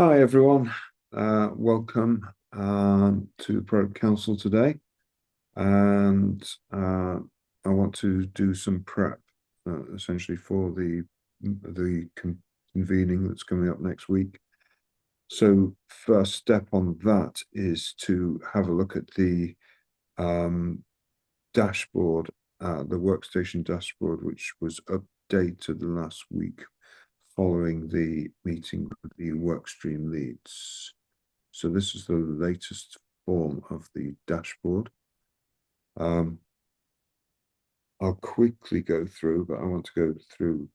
Hi everyone, welcome to Product Council today, and I want to do some prep essentially for the convening that's coming up next week. So first step on that is to have a look at the dashboard, the workstation dashboard, which was updated last week following the meeting with the workstream leads. So this is the latest form of the dashboard. I'll quickly go through, but I want to go through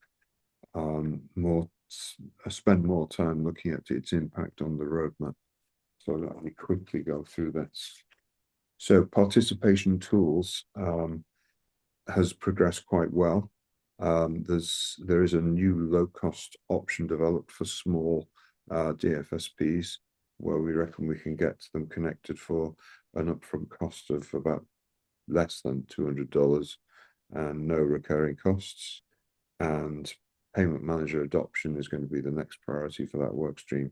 spend more time looking at its impact on the roadmap. So let me quickly go through this. So participation tools has progressed quite well. There is a new low-cost option developed for small DFSPs, where we reckon we can get them connected for an upfront cost of about less than $200 and no recurring costs. And payment manager adoption is going to be the next priority for that work stream.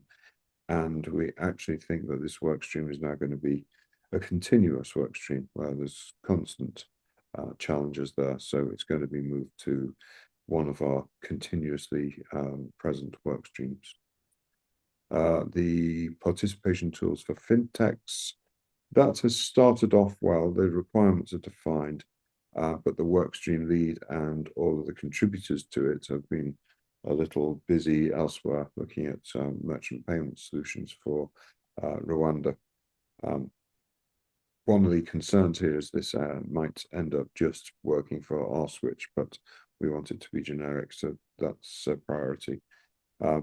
And we actually think that this work stream is now going to be a continuous work stream where there's constant challenges there. So it's going to be moved to one of our continuously present work streams. The participation tools for fintechs, that has started off well. The requirements are defined, but the workstream lead and all of the contributors to it have been a little busy elsewhere looking at merchant payment solutions for Rwanda. One of the concerns here is this might end up just working for our switch, but we want it to be generic, so that's a priority.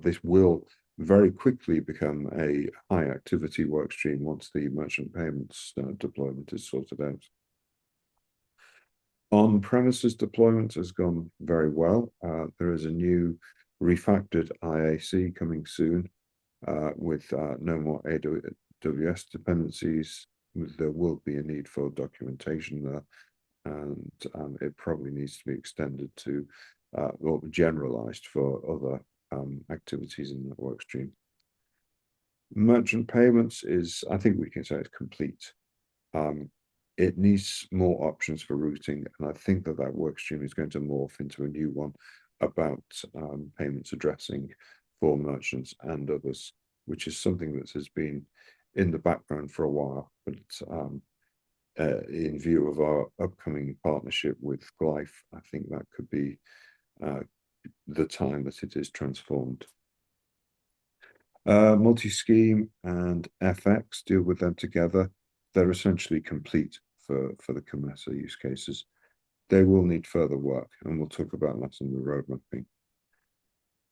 This will very quickly become a high activity work stream once the merchant payments deployment is sorted out. On-premises deployment has gone very well. There is a new refactored IAC coming soon with no more AWS dependencies. There will be a need for documentation there, and it probably needs to be extended to or generalized for other activities in that work stream. Merchant payments is, I think we can say it's complete. It needs more options for routing, and I think that work stream is going to morph into a new one about payments addressing for merchants and others, which is something that has been in the background for a while, but in view of our upcoming partnership with Glyph, I think that could be the time that it is transformed. Multi-scheme and FX, deal with them together. They're essentially complete for the Comessa use cases. They will need further work, and we'll talk about that in the road mapping.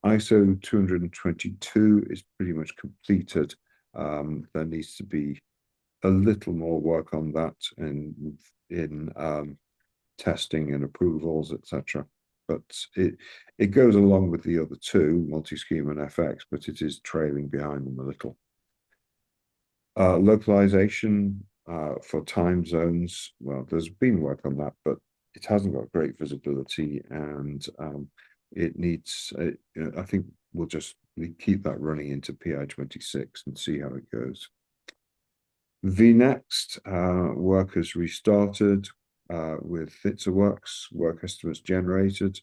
ISO 222 is pretty much completed. There needs to be a little more work on that in testing and approvals, etc. But it goes along with the other two, multi-scheme and FX, but it is trailing behind them a little. Localization for time zones, well, there's been work on that, but it hasn't got great visibility, and it needs, I think we'll just keep that running into PI 26 and see how it goes. vNext work has restarted with FitserWorks, work estimates generated.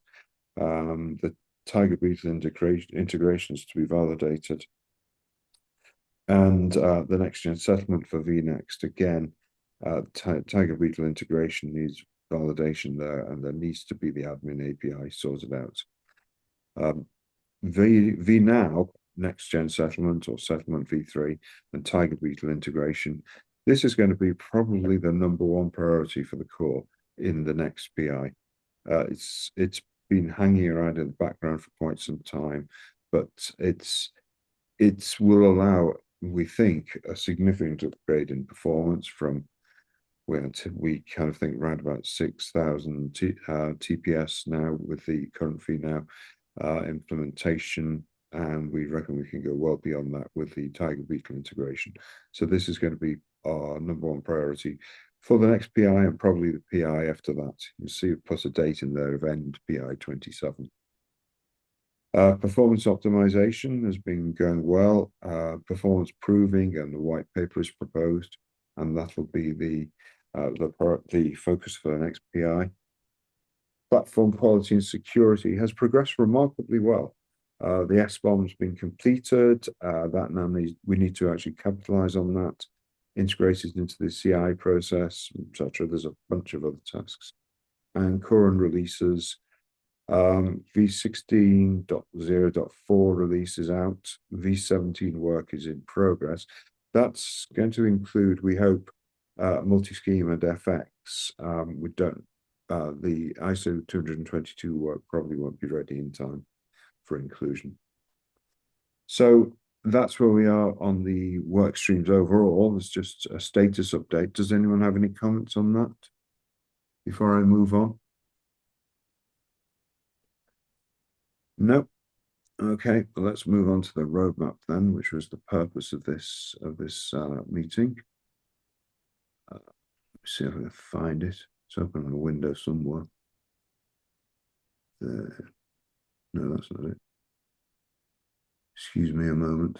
The Tiger Beetle integrations to be validated. And the next gen settlement for vNext, again, Tiger Beetle integration needs validation there, and there needs to be the admin API sorted out. vNow, next gen settlement or settlement v3, and Tiger Beetle integration. This is going to be probably the #1 priority for the core in the next PI. It's been hanging around in the background for quite some time, but it will allow, we think, a significant upgrade in performance from where we kind of think around about 6,000 TPS now with the current vNow implementation, and we reckon we can go well beyond that with the Tiger Beetle integration. So this is going to be our #1 priority for the next PI, and probably the PI after that. You'll see plus a date in there of end PI 27. Performance optimization has been going well. Performance proving and the white paper is proposed, and that will be the focus for the next PI. Platform quality and security has progressed remarkably well. The SBOM has been completed. That now we need to actually capitalize on that, integrate it into the CI process, etc. There's a bunch of other tasks. And current releases, v16.0.4 release is out. V17 work is in progress. That's going to include, we hope, multi-scheme and FX. We don't. The ISO 222 work probably won't be ready in time for inclusion. So that's where we are on the work streams overall. It's just a status update. Does anyone have any comments on that before I move on? No. Okay, well, let's move on to the roadmap then, which was the purpose of this meeting. See if I can find it. It's open on a window somewhere. There. No, that's not it. Excuse me a moment.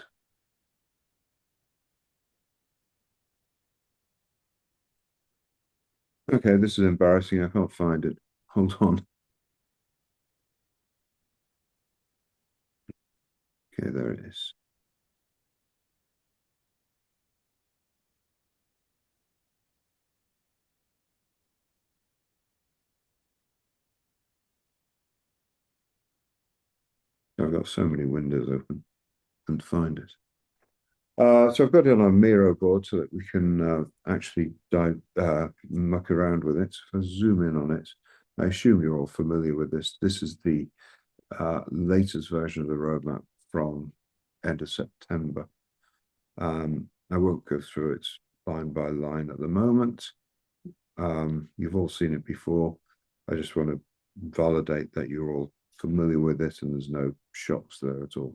Okay, this is embarrassing. I can't find it. Hold on. Okay, there it is. I've got so many windows open and find it. So I've got it on a Miro board so that we can actually muck around with it. If I zoom in on it, I assume you're all familiar with this. This is the latest version of the roadmap from end of September. I won't go through it line by line at the moment. You've all seen it before. I just want to validate that you're all familiar with it and there's no shocks there at all.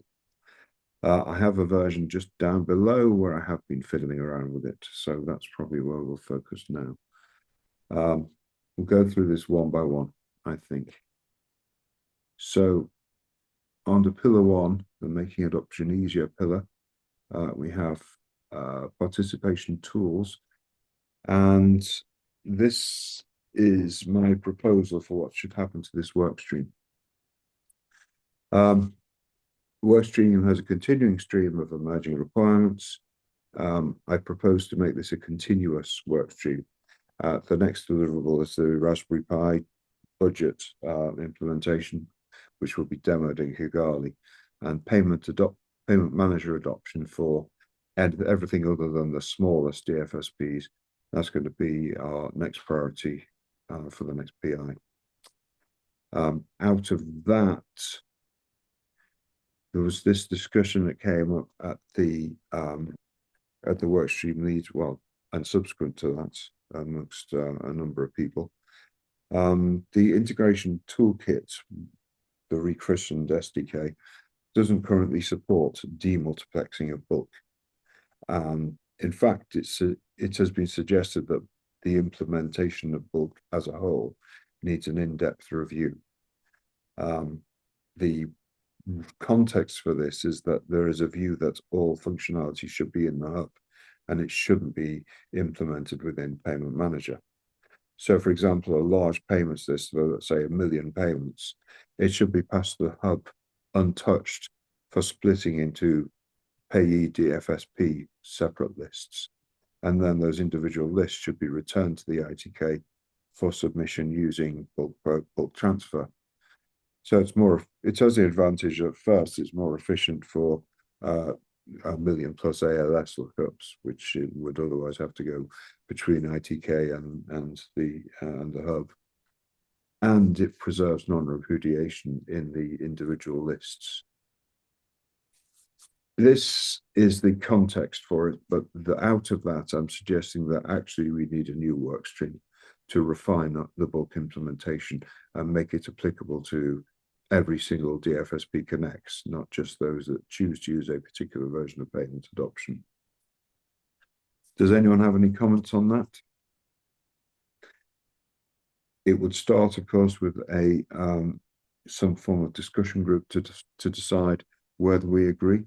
I have a version just down below where I have been fiddling around with it. So that's probably where we'll focus now. We'll go through this one by one, I think. So under pillar one, the making adoption easier pillar, we have participation tools. And this is my proposal for what should happen to this work stream. Workstream has a continuing stream of emerging requirements. I propose to make this a continuous workstream. The next deliverable is the Raspberry Pi budget implementation, which will be demoed in Kigali, and payment manager adoption for everything other than the smallest DFSPs. That's going to be our next priority for the next PI. Out of that, there was this discussion that came up at the workstream leads, well, and subsequent to that, amongst a number of people. The integration toolkit, the rechristened SDK, doesn't currently support demultiplexing of bulk. In fact, it has been suggested that the implementation of bulk as a whole needs an in-depth review. The context for this is that there is a view that all functionality should be in the hub and it shouldn't be implemented within Payment Manager. So, for example, a large payments list of, let's say, 1 million payments, it should be passed to the hub untouched for splitting into payee DFSP separate lists. And then those individual lists should be returned to the ITK for submission using bulk transfer. So it has the advantage at first, it's more efficient for 1 million plus ALS lookups, which it would otherwise have to go between ITK and the hub. And it preserves non-repudiation in the individual lists. This is the context for it, but out of that, I'm suggesting that actually we need a new work stream to refine the bulk implementation and make it applicable to every single DFSP connects, not just those that choose to use a particular version of payment adoption. Does anyone have any comments on that? It would start, of course, with a some form of discussion group to decide whether we agree.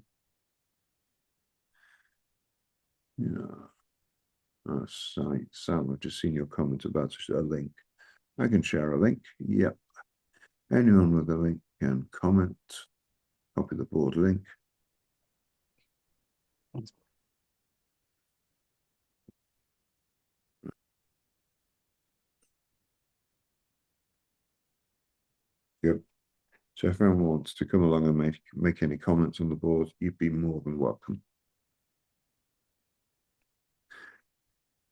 Yeah. Oh, Sam, I've just seen your comment about a link. I can share a link. Yep. Anyone with a link can comment. Copy the board link. Yep. So if anyone wants to come along and make any comments on the board, you'd be more than welcome.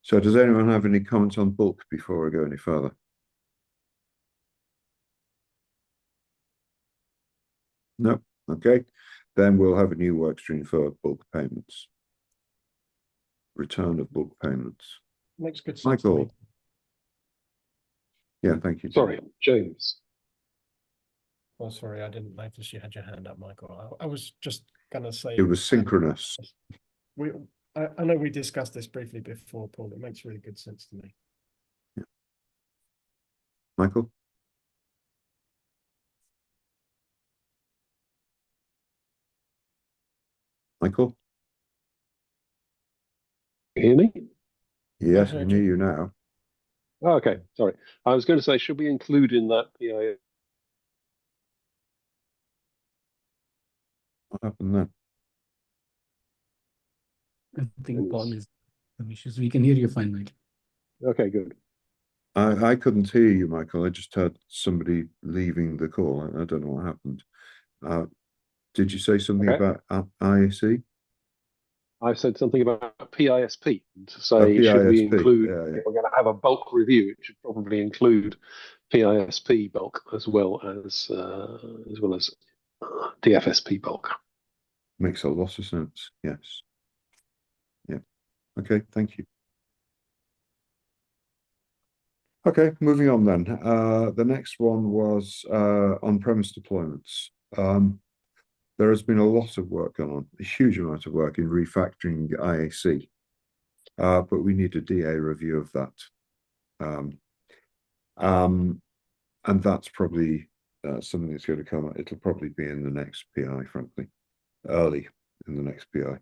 So does anyone have any comments on bulk before I go any further? No. Okay. Then we'll have a new work stream for bulk payments. Return of bulk payments. Makes good sense. Michael. Yeah, thank you. Sorry, James. Oh, sorry, I didn't notice you had your hand up, Michael. I was just going to say It was synchronous. I know we discussed this briefly before, Paul. It makes really good sense to me. Yeah. Michael? Michael? Hear me? Yes, I can hear you now. Oh, okay, sorry. I was going to say, should we include in that PIA? What happened then? I think Paul is some issues. We can hear you fine, Michael. Okay, good. I couldn't hear you, Michael. I just heard somebody leaving the call. I don't know what happened. Did you say something about IAC? I said something about PISP to say, should we include, if we're going to have a bulk review, it should probably include PISP bulk as well as DFSP bulk. Makes a lot of sense. Yes. Yeah. Okay. Thank you. Okay. Moving on then. The next one was on-premise deployments. There has been a lot of work going on, a huge amount of work in refactoring IAC, but we need a DA review of that. And that's probably something that's going to come. It'll probably be in the next PI, frankly, early in the next PI.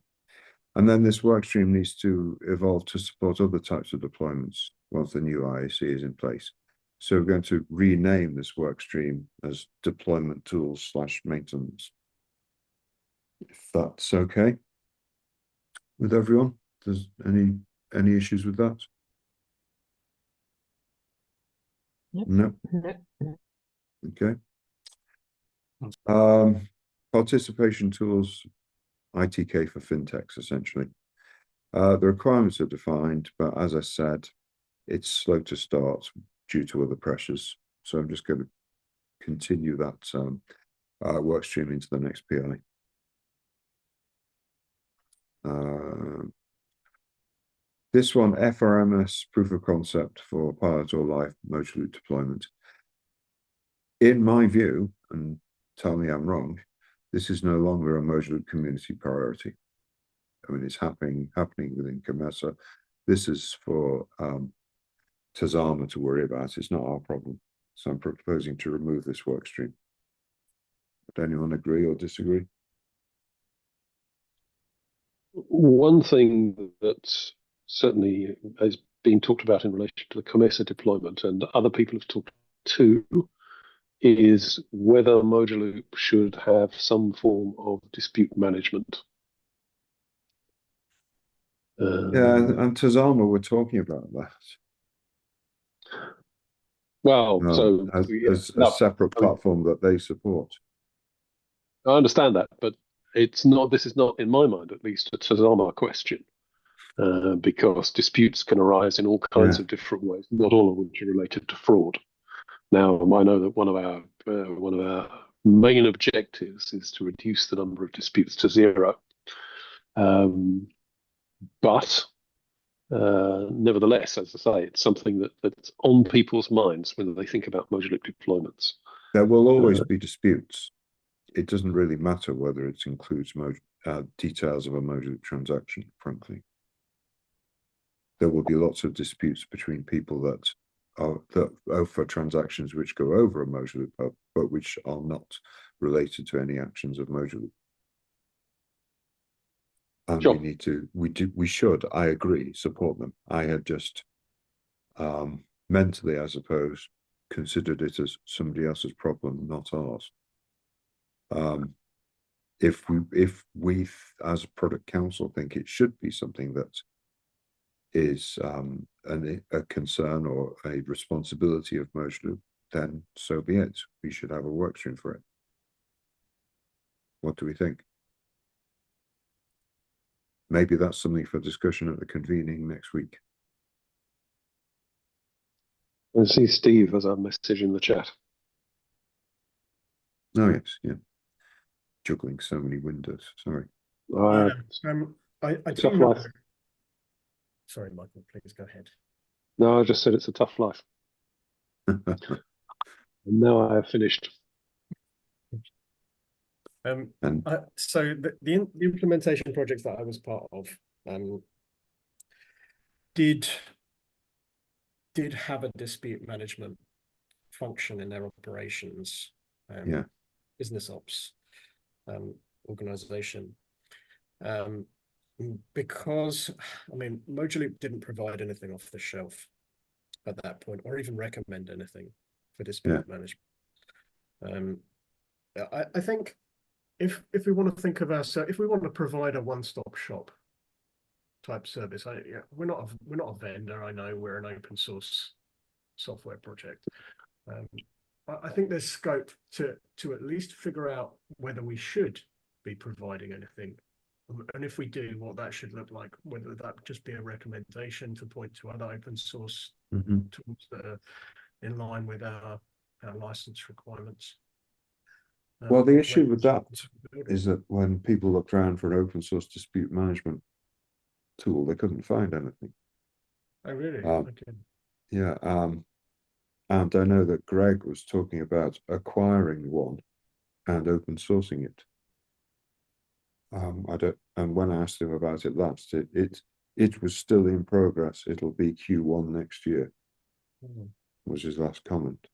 And then this work stream needs to evolve to support other types of deployments once the new IAC is in place. So we're going to rename this work stream as deployment tools / maintenance. If that's okay with everyone. There's any issues with that? Yep. No. Okay. Participation tools, ITK for fintechs, essentially. The requirements are defined, but as I said, it's slow to start due to other pressures. So I'm just going to continue that work stream into the next PI. This one, FRMS, proof of concept for pilot or live motor loop deployment. In my view, and tell me I'm wrong, this is no longer a motor loop community priority. I mean, it's happening within Comesa. This is for Tazama to worry about. It's not our problem. So I'm proposing to remove this work stream. Would anyone agree or disagree? One thing that certainly has been talked about in relation to the Comesa deployment, and other people have talked too, is whether Mojaloop should have some form of dispute management. Yeah, and Tazama were talking about that. Well, so as a separate platform that they support. I understand that, but it's not. This is not, in my mind, at least, a Tazama question, because disputes can arise in all kinds of different ways, not all of which are related to fraud. Now, I know that one of our main objectives is to reduce the number of disputes to zero, but nevertheless, as I say, it's something that's on people's minds when they think about Mojaloop deployments. There will always be disputes. It doesn't really matter whether it includes details of a Mojaloop transaction, frankly. There will be lots of disputes between people that for transactions which go over a modular loop hub, but which are not related to any actions of modular loop. And Sure. we should, I agree, support them. I had just mentally, I suppose, considered it as somebody else's problem, not ours. If we as a product council think it should be something that is a concern or a responsibility of merge loop, then so be it. We should have a work stream for it. What do we think? Maybe that's something for discussion at the convening next week. I see Steve has a message in the chat. Oh yes, yeah. Juggling so many windows. Sorry. Uh, I tough do know. life. Sorry, Michael, please go ahead. No, I just said it's a tough life. And now I have finished. So the implementation projects that I was part of did have a dispute management function in their operations, business ops organization. Because, I mean, Mojaloop didn't provide anything off the shelf at that point, or even recommend anything for dispute management. I think if we want to think of ourselves, if we want to provide a one-stop shop type service, we're not a vendor. I know we're an open source software project. I think there's scope to at least figure out whether we should be providing anything. And if we do, what that should look like, whether that just be a recommendation to point to other open source tools that are in line with our license requirements. Well, the issue with that is that when people looked around for an open source dispute management tool, they couldn't find anything. Oh, really? Okay. Yeah. And I know that Greg was talking about acquiring one and open sourcing it. And when I asked him about it last, it was still in progress. It'll be Q1 next year, was his last comment.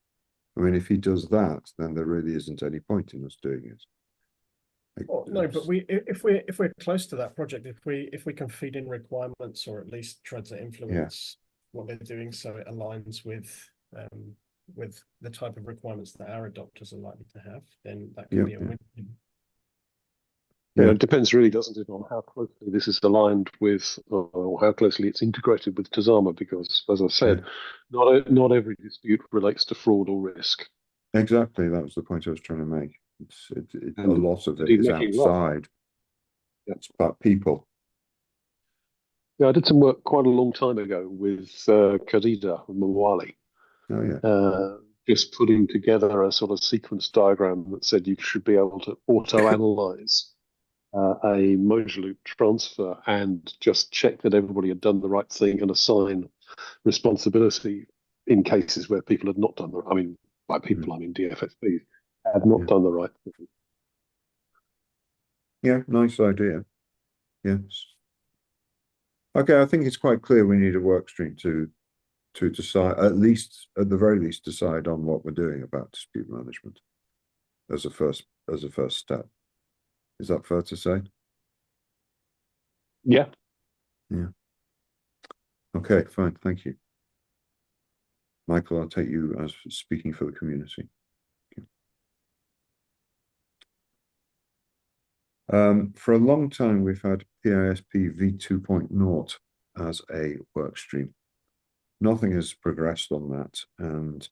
I mean, if he does that, then there really isn't any point in us doing it. No, but if we're close to that project, if we can feed in requirements or at least try to influence what they're doing, so it aligns with the type of requirements that our adopters are likely to have, then that can be a win-win. Yeah, it depends really, doesn't it, on how closely this is aligned with, or how closely it's integrated with Tazama, because, as I said, not every dispute relates to fraud or risk. Exactly, that was the point I was trying to make. A lot of it is outside. It's about people. Yeah, I did some work quite a long time ago with Khadija Mawali. Oh, yeah. Just putting together a sort of sequence diagram that said you should be able to auto-analyze a Mojaloop transfer and just check that everybody had done the right thing and assign responsibility in cases where people had not done the, I mean, by people, I mean DFSPs, had not done the right thing. Yeah, nice idea. Yes. Okay, I think it's quite clear we need a work stream to decide, at the very least, decide on what we're doing about dispute management as a first step. Is that fair to say? Yeah. Yeah. Okay, fine. Thank you. Michael, I'll take you as speaking for the community. For a long time, we've had PISP v2.0 as a work stream. Nothing has progressed on that. And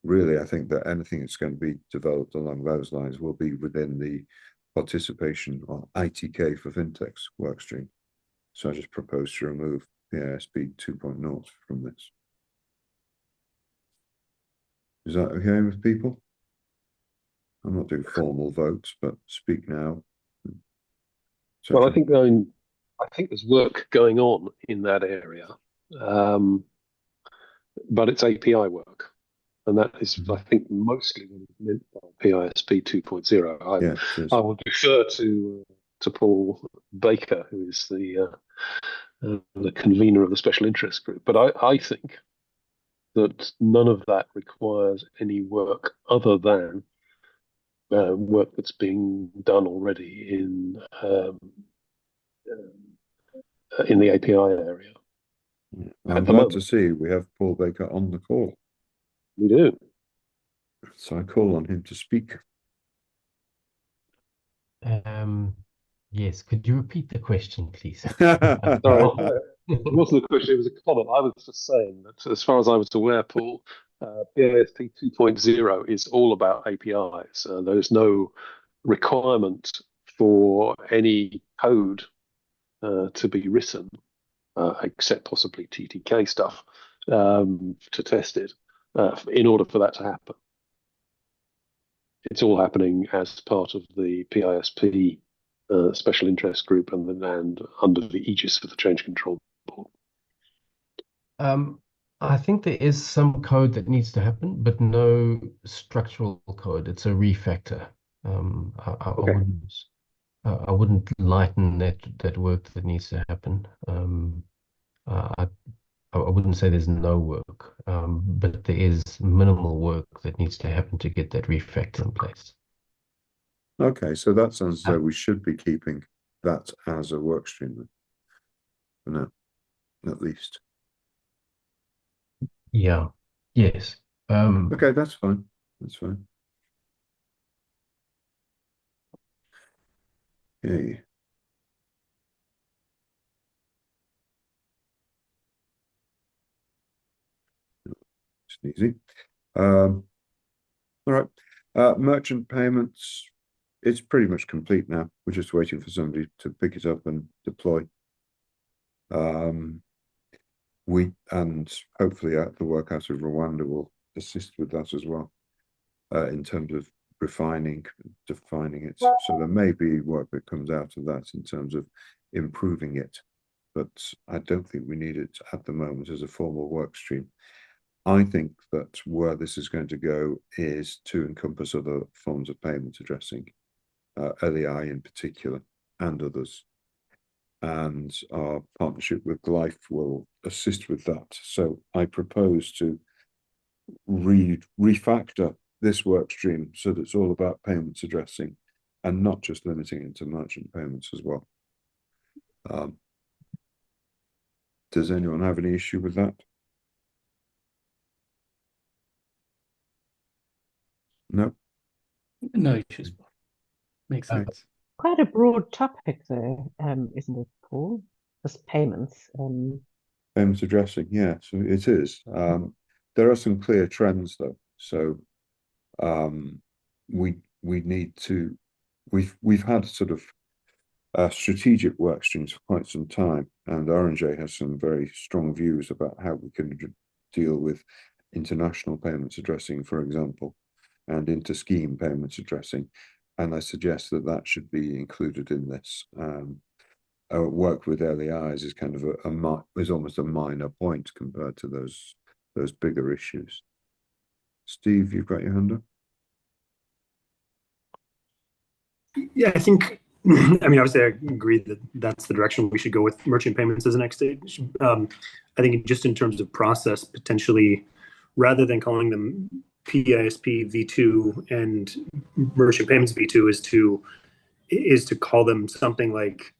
really, I think that anything that's going to be developed along those lines will be within the participation on ITK for fintechs workstream. So I just propose to remove PISP 2.0 from this. Is that okay with people? I'm not doing formal votes, but speak now. Well, I think there's work going on in that area, but it's API work. And that is, I think, mostly what is meant by PISP 2.0. I will defer to Paul Baker, who is the convener of the special interest group. But I think that none of that requires any work other than work that's being done already in the API area. I'm At the glad to moment, see we have Paul Baker on the call, we do. so I call on him to speak. Yes, could you repeat the question, please? Sorry, it wasn't a question, it was a comment. I was just saying that as far as I was aware, Paul, PASP 2.0 is all about APIs. There's no requirement for any code to be written, except possibly TTK stuff, to test it, in order for that to happen. It's all happening as part of the PISP special interest group and under the aegis of the Change Control Board. I think there is some code that needs to happen, but no structural code. It's a refactor. Okay. I wouldn't lighten that work that needs to happen. I wouldn't say there's no work, but there is minimal work that needs to happen to get that refactor in place. Okay, so that sounds as though we should be keeping that as a work stream for now, at least. Yeah. Yes. Okay, that's fine. That's fine. Okay. It's easy. All right. Merchant payments, it's pretty much complete now. We're just waiting for somebody to pick it up and deploy. And hopefully the work out of Rwanda will assist with that as well, in terms of defining it. So there may be work that comes out of that in terms of improving it, but I don't think we need it at the moment as a formal work stream. I think that where this is going to go is to encompass other forms of payment addressing, LEI in particular, and others. And our partnership with Glyph will assist with that. So I propose to refactor this work stream so that it's all about payments addressing and not just limiting it to merchant payments as well. Does anyone have any issue with that? No. No issues. Makes Okay. sense. Quite a broad topic, though, isn't it, Paul? Just payments. Payments addressing, yeah, so it is. There are some clear trends though. So we need to we've had sort of strategic work streams for quite some time, and R&J has some very strong views about how we can deal with international payments addressing, for example, and inter-scheme payments addressing. And I suggest that that should be included in this. Work with LEIs is kind of is almost a minor point compared to those bigger issues. Steve, you've got your hand up. Yeah, I think, I mean, obviously I agree that that's the direction we should go with merchant payments as the next stage. I think just in terms of process, potentially, rather than calling them PISP v2 and merchant payments v2, is to call them something like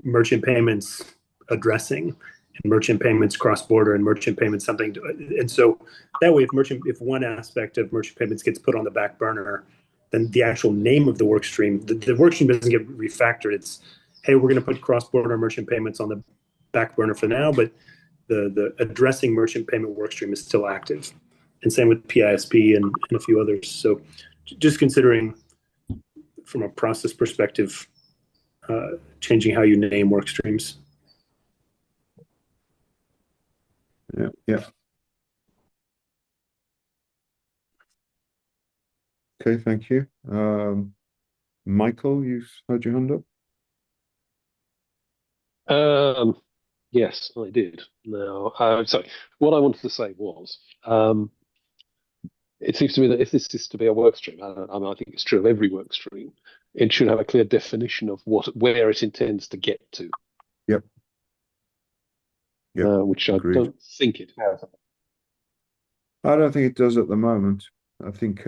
merchant payments addressing and merchant payments cross-border and merchant payments something. And so that way, if one aspect of merchant payments gets put on the back burner, then the actual name of the work stream, the work stream doesn't get refactored. It's, hey, we're going to put cross-border merchant payments on the back burner for now, but the addressing merchant payment work stream is still active. And same with PISP and a few others. So just considering from a process perspective, changing how you name work streams. Yeah, yeah. Okay, thank you. Michael, you had your hand up? Yes, I did. Now, sorry, what I wanted to say was, it seems to me that if this is to be a work stream, I think it's true of every work stream, it should have a clear definition of where it intends to get to. Yep. Yep. Which Agreed. I don't think it has. I don't think it does at the moment. I think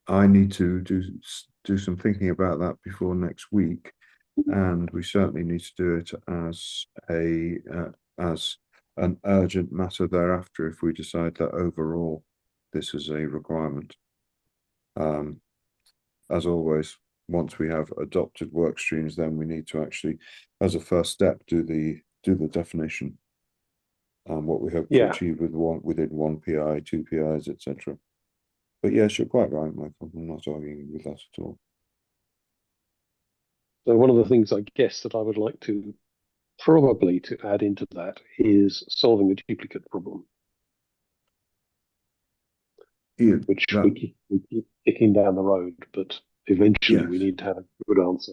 I need to do some thinking about that before next week, and we certainly need to do it as an urgent matter thereafter if we decide that overall this is a requirement. As always, once we have adopted work streams, then we need to actually, as a first step, do the definition and what we hope to achieve within one PI, two PIs, etc. But yes, you're quite right, Michael. I'm not arguing with that at all. So one of the things I guess that I would like to probably to add into that is solving the duplicate problem, which we keep kicking down the road, but eventually we need to have a good answer.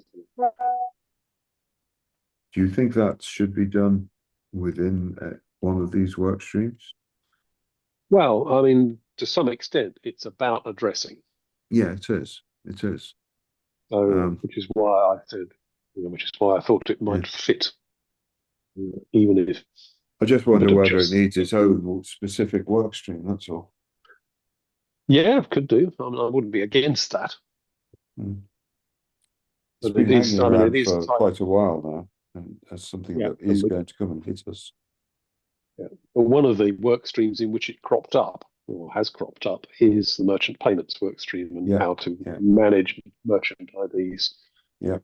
Do you think that should be done within one of these work streams? Well, I mean, to some extent, it's about addressing. Yeah, it is. It is. So, which is why I said, which is why I thought it might fit, even if. I just wonder whether it needs its own specific work stream. That's all. Yeah, could do. I mean, I wouldn't be against that. It's been hanging around for quite a while now, and as something that is going to come and hit us. Yeah. Well, one of the work streams in which it cropped up, or has cropped up, is the merchant payments work stream and how to manage merchant IDs. Yeah.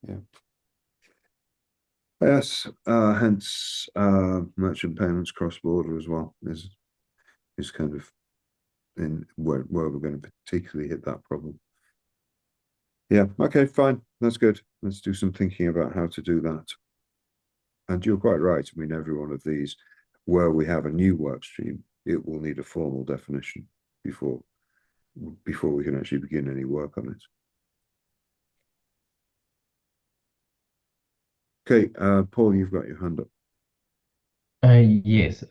Yeah. Yes, hence merchant payments cross-border as well is kind of in where we're going to particularly hit that problem. Yeah, okay, fine. That's good. Let's do some thinking about how to do that. And you're quite right. I mean, every one of these, where we have a new work stream, it will need a formal definition before we can actually begin any work on it. Okay, Paul, you've got your hand up. Yes.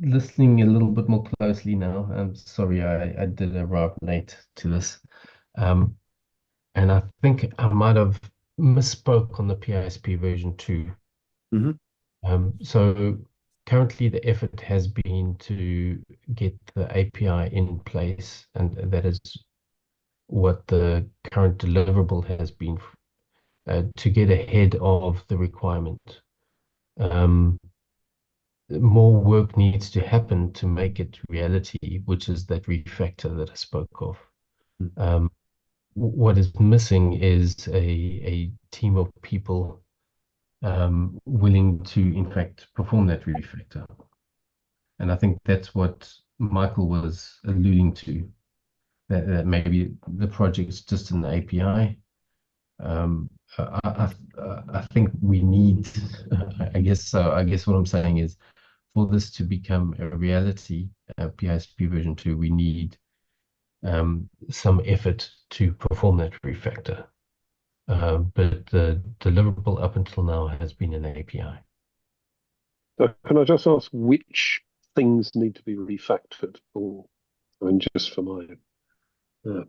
Listening a little bit more closely now. I'm sorry, I did arrive late to this. And I think I might have misspoke on the PISP version 2. So currently the effort has been to get the API in place, and that is what the current deliverable has been, to get ahead of the requirement. More work needs to happen to make it reality, which is that refactor that I spoke of. What is missing is a team of people willing to, in fact, perform that refactor. And I think that's what Michael was alluding to, that maybe the project's just an API. I think we need, I guess what I'm saying is, for this to become a reality, PISP version 2, we need some effort to perform that refactor. But the deliverable up until now has been an API. Can I just ask which things need to be refactored for? I mean, just for my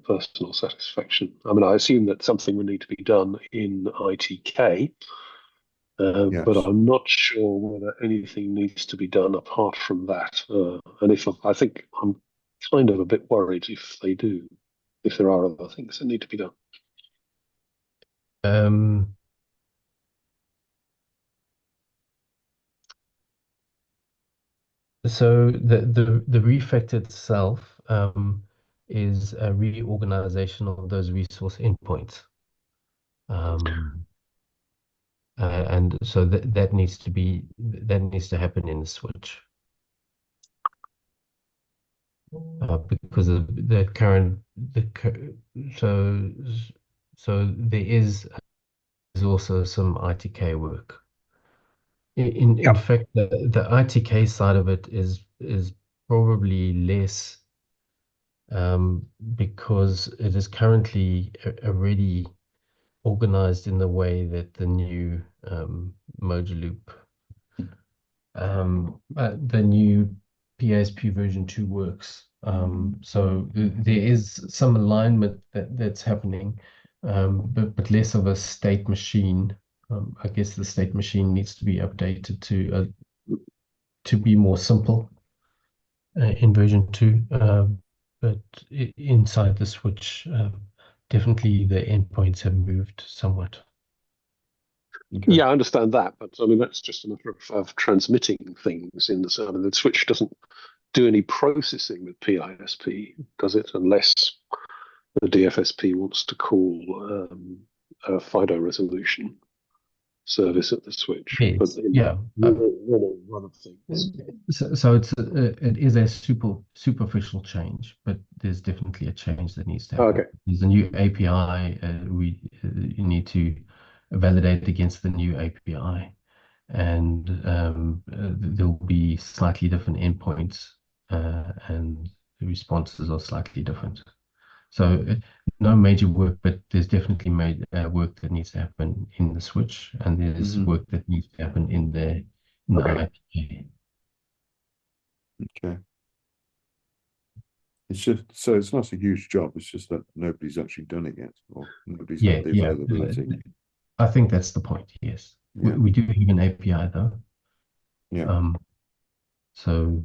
personal satisfaction. I mean, I assume that something would need to be done in ITK, but I'm not sure whether anything needs to be done apart from that. And I think I'm kind of a bit worried if there are other things that need to be done. So the refactor itself is a reorganization of those resource endpoints. And so that needs to happen in the switch. Because of the current so there is also some ITK work. In fact, the ITK side of it is probably less, because it is currently already organized in the way that the new modular loop, the new PISP version 2 works. So there is some alignment that's happening, but less of a state machine. I guess the state machine needs to be updated to to be more simple in version 2, but inside the switch, definitely the endpoints have moved somewhat. Okay. Yeah, I understand that, but I mean that's just a matter of transmitting things in the server. The switch doesn't do any processing with PISP, does it? Unless the DFSP wants to call a FIDO resolution service at the switch. Yes, But in yeah. normal run of things. So it is a superficial change, but there's definitely a change that needs to happen. Okay. There's a new API. You need to validate against the new API, and there will be slightly different endpoints, and the responses are slightly different. So no major work, but there's definitely work that needs to happen in the switch, and there's work that needs to happen in the Okay. IPA. Okay. It's just so it's not a huge job. It's just that nobody's actually done it yet, or nobody's had the availability. I think that's the point. Yes, Yeah. we do have an API though. Yeah. So,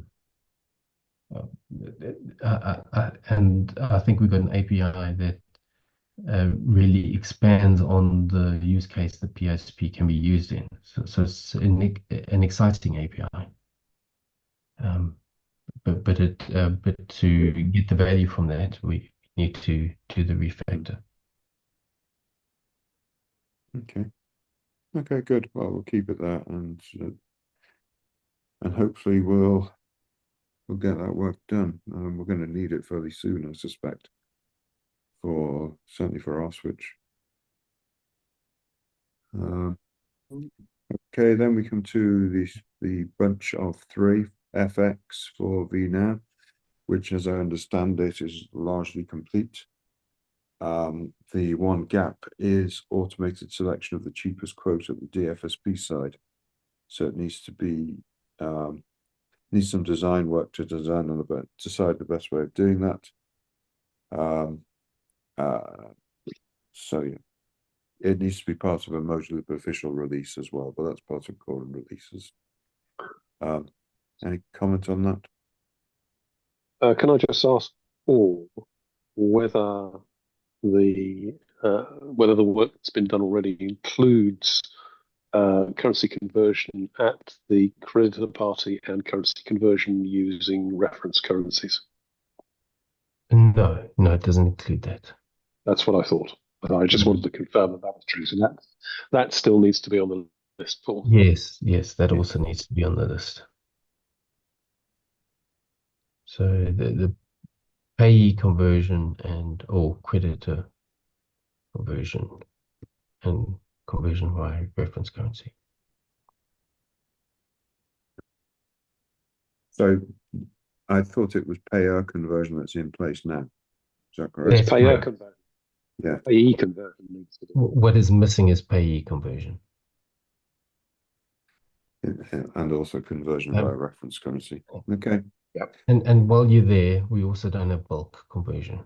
and I think we've got an API that really expands on the use case that PSP can be used in. So it's an exciting API. But to get the value from that, we need to do the refactor. Okay. Okay, good. Well, we'll keep it there, and hopefully we'll get that work done. We're going to need it fairly soon, I suspect, certainly for our switch. Okay, then we come to the bunch of 3 FX for VNAV, which, as I understand it, is largely complete. The one gap is automated selection of the cheapest quote at the DFSP side. So it needs to be needs some design work to decide the best way of doing that. So yeah, it needs to be part of a modular official release as well, but that's part of Quorum releases. Any comment on that? Can I just ask all whether the work that's been done already includes currency conversion at the creditor party and currency conversion using reference currencies? No, it doesn't include that. That's what I thought. But I just wanted to confirm that was true. So that still needs to be on the list, Paul. Yes, that also needs to be on the list. So the payee conversion or creditor conversion and conversion via reference currency. So I thought it was payer conversion that's in place now. Is that correct? It's payer conversion. Yeah. Payee conversion needs to be. What is missing is payee conversion. And also conversion via reference currency. Okay. Yep. And while you're there, we also don't have bulk conversion.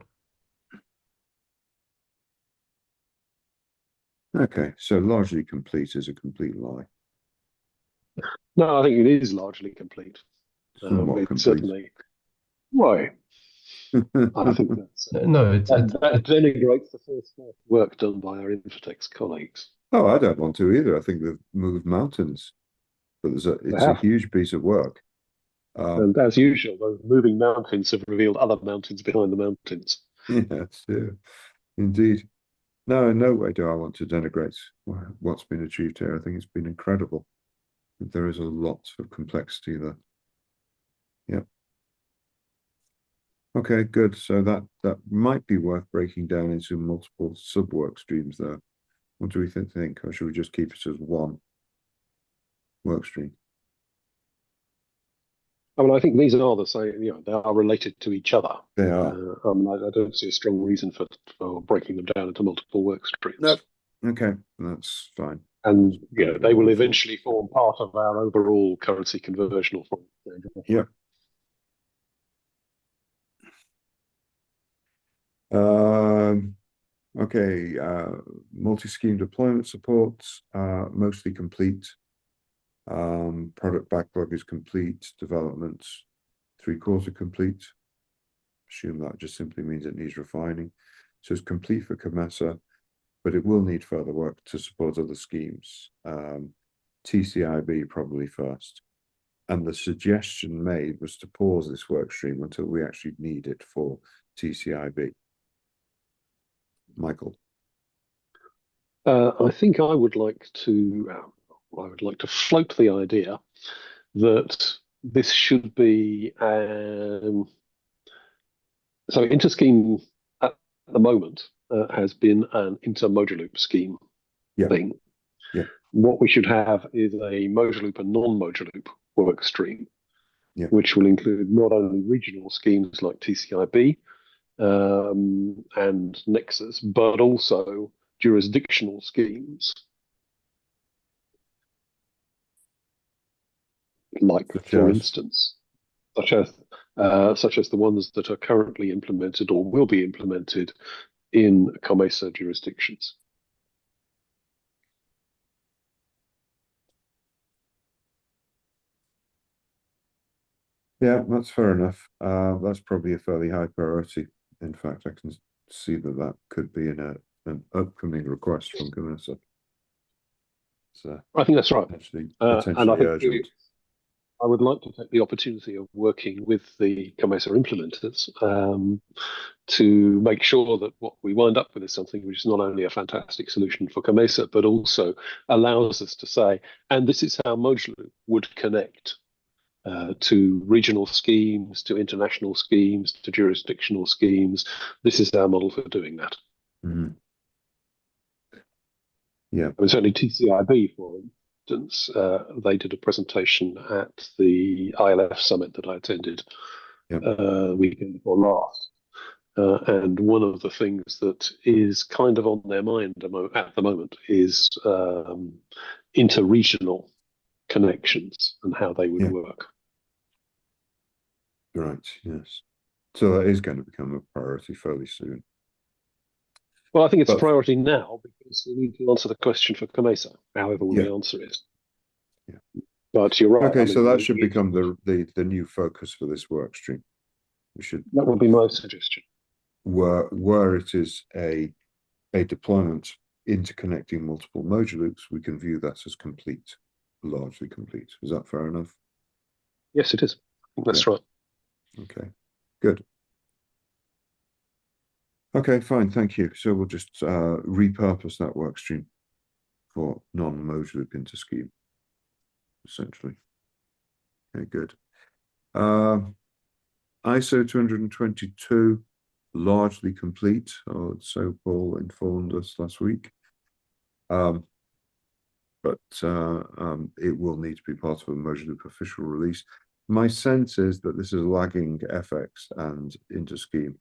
Okay, so largely complete is a complete lie. No, I think it is largely complete. Somewhat complete. Certainly. Why? I think that denigrates the first work done by our Infotex colleagues. Oh, I don't want to either. I think they've moved mountains, but it's a huge piece of work. And as usual, those moving mountains have revealed other mountains behind the mountains. Yes, yeah, indeed. No, in no way do I want to denigrate what's been achieved here. I think it's been incredible. There is a lot of complexity there. Yep. Okay, good. So that might be worth breaking down into multiple sub-work streams there. What do we think? Or should we just keep it as one work stream? I mean, I think these are the same, they are related to each other. They are. I don't see a strong reason for breaking them down into multiple work streams. No. Okay, that's fine. And they will eventually form part of our overall currency conversion. Yeah. Okay, multi-scheme deployment supports mostly complete. Product backlog is complete. Development's 3/4 complete. Assume that just simply means it needs refining. So it's complete for COMESA, but it will need further work to support other schemes. TCIB probably first. And the suggestion made was to pause this work stream until we actually need it for TCIB. Michael. I think I would like to float the idea that this should be so interscheme at the moment has been an intermoduloop scheme thing. Yeah. What we should have is a moduloop and non-moduloop work stream, Yeah. which will include not only regional schemes like TCIB and Nexus, but also jurisdictional schemes. Like, for instance, such as the ones that are currently implemented or will be implemented in COMESA jurisdictions. Yeah, that's fair enough. That's probably a fairly high priority. In fact, I can see that could be an upcoming request from COMESA. So I think that's right. Potentially and I think urgent. I would like to take the opportunity of working with the COMESA implementers to make sure that what we wind up with is something which is not only a fantastic solution for COMESA, but also allows us to say, and this is how Moduloop would connect to regional schemes, to international schemes, to jurisdictional schemes. This is our model for doing that. Mm-hmm. Yeah. I mean, certainly TCIB, for instance, they did a presentation at the ILF summit that I attended weekend before last. And one of the things that is kind of on their mind at the moment is inter-regional connections and how they would work. Right, yes. So that is going to become a priority fairly soon. Well, I think it's a priority now because we need to answer the question for COMESA, however we answer it. Yeah. But you're right. Okay, so that should become the new focus for this work stream. That would be my suggestion. Where it is a deployment interconnecting multiple moduloops, we can view that as complete, largely complete. Is that fair enough? Yes, it is. I think that's right. Okay, good. Okay, fine, thank you. So we'll just repurpose that work stream for non-moduloop interscheme, essentially. Okay, good. ISO 222, largely complete, or so Paul informed us last week. But it will need to be part of a moduloop official release. My sense is that this is lagging FX and interscheme,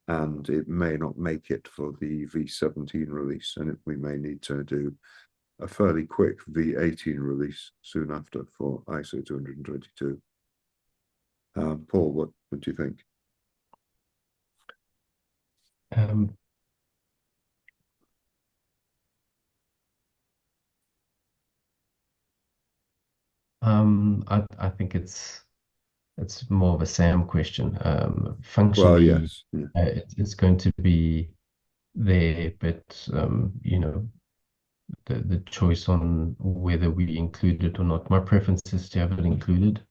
and it may not make it for the V17 release, and we may need to do a fairly quick V18 release soon after for ISO 222. Paul, what do you think? I think it's more of a Sam question. Functionally, well, yes. It's going to be there, but you know, the choice on whether we include it or not. My preference is to have it included,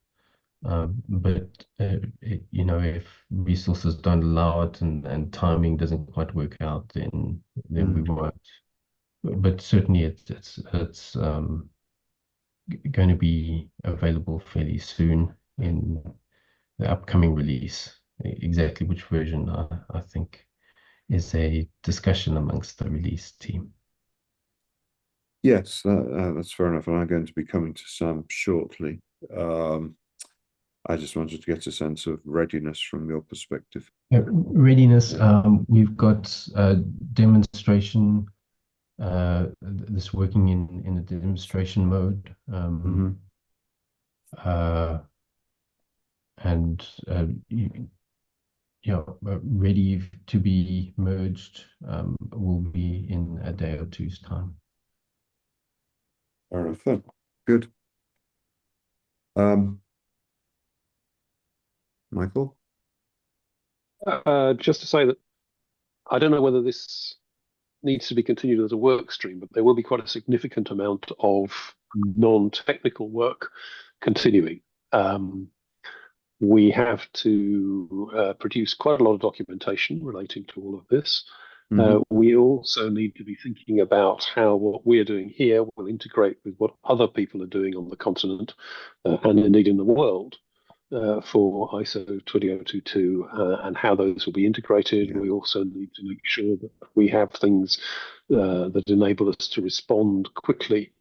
but you know, if resources don't allow it and timing doesn't quite work out, then we won't. But certainly, it's going to be available fairly soon in the upcoming release. Exactly which version, I think, is a discussion amongst the release team. Yes, that's fair enough. And I'm going to be coming to Sam shortly. I just wanted to get a sense of readiness from your perspective. Readiness, we've got a demonstration, this working in a demonstration mode. And ready to be merged will be in a day or two's time. Fair enough then. Good. Michael? Just to say that I don't know whether this needs to be continued as a work stream, but there will be quite a significant amount of non-technical work continuing. We have to produce quite a lot of documentation relating to all of this. We also need to be thinking about how what we're doing here will integrate with what other people are doing on the continent and indeed in the world for ISO 20022 and how those will be integrated. Yeah. We also need to make sure that we have things that enable us to respond quickly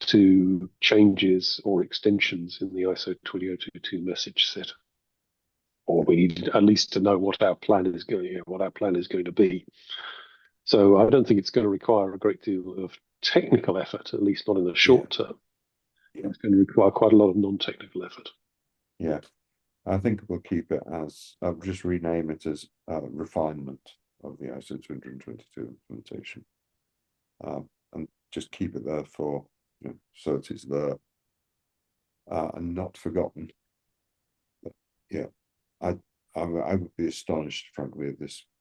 to changes or extensions in the ISO 20022 message set. Or we need at least to know what our plan is going to be. So I don't think it's going to require a great deal of technical effort, at least not in the short term. Yeah. It's going to require quite a lot of non-technical effort. Yeah, I think we'll keep it as, I'll just rename it as refinement of the ISO 20022 implementation. And just keep it there for, so that it's there and not forgotten. But yeah, I would be astonished, frankly,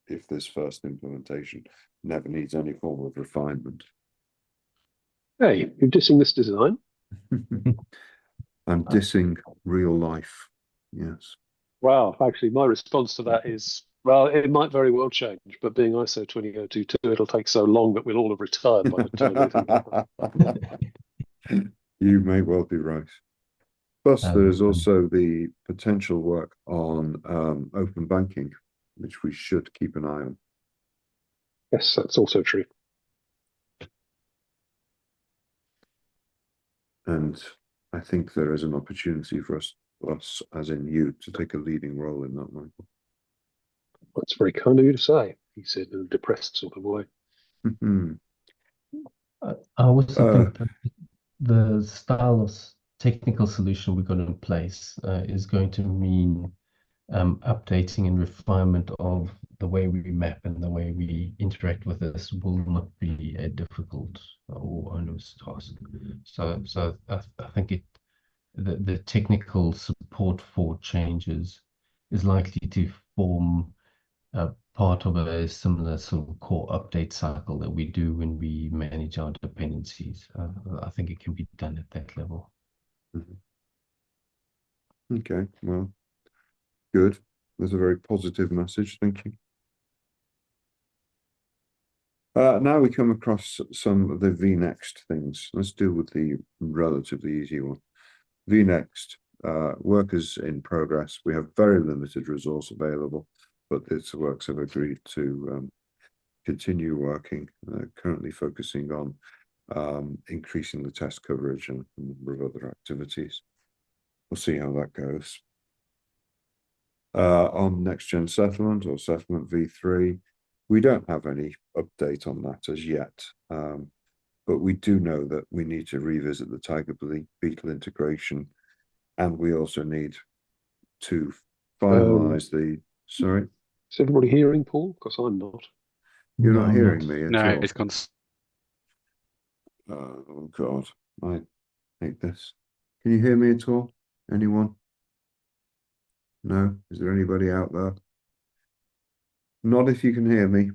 if this first implementation never needs any form of refinement. Hey, you're dissing this design? I'm dissing real life. Yes. Wow, actually, my response to that is, well, it might very well change, but being ISO 20022, it'll take so long that we'll all have retired by the time. You may well be right. Plus, there's also the potential work on open banking, which we should keep an eye on. Yes, that's also true. And I think there is an opportunity for us as in you, to take a leading role in that, Michael. That's very kind of you to say, he said in a depressed sort of way. I also think that the style of technical solution we've got in place is going to mean updating and refinement of the way we map and the way we interact with this will not be a difficult or onerous task. So I think the technical support for changes is likely to form part of a similar sort of core update cycle that we do when we manage our dependencies. I think it can be done at that level. Okay, well, good. That's a very positive message. Thank you. Now we come across some of the vNext things. Let's deal with the relatively easy one. vNext, work is in progress. We have very limited resource available, but its works have agreed to continue working, currently focusing on increasing the test coverage and a number of other activities. We'll see how that goes. On next-gen settlement or settlement v3, we don't have any update on that as yet, but we do know that we need to revisit the Tiger Beetle integration, and we also need to finalize the. Sorry, is everybody hearing Paul? Because I'm not. You're not hearing me at all. It's gone. Oh God, I hate this. Can you hear me at all? Anyone? No? Is there anybody out there? Not if you can hear me.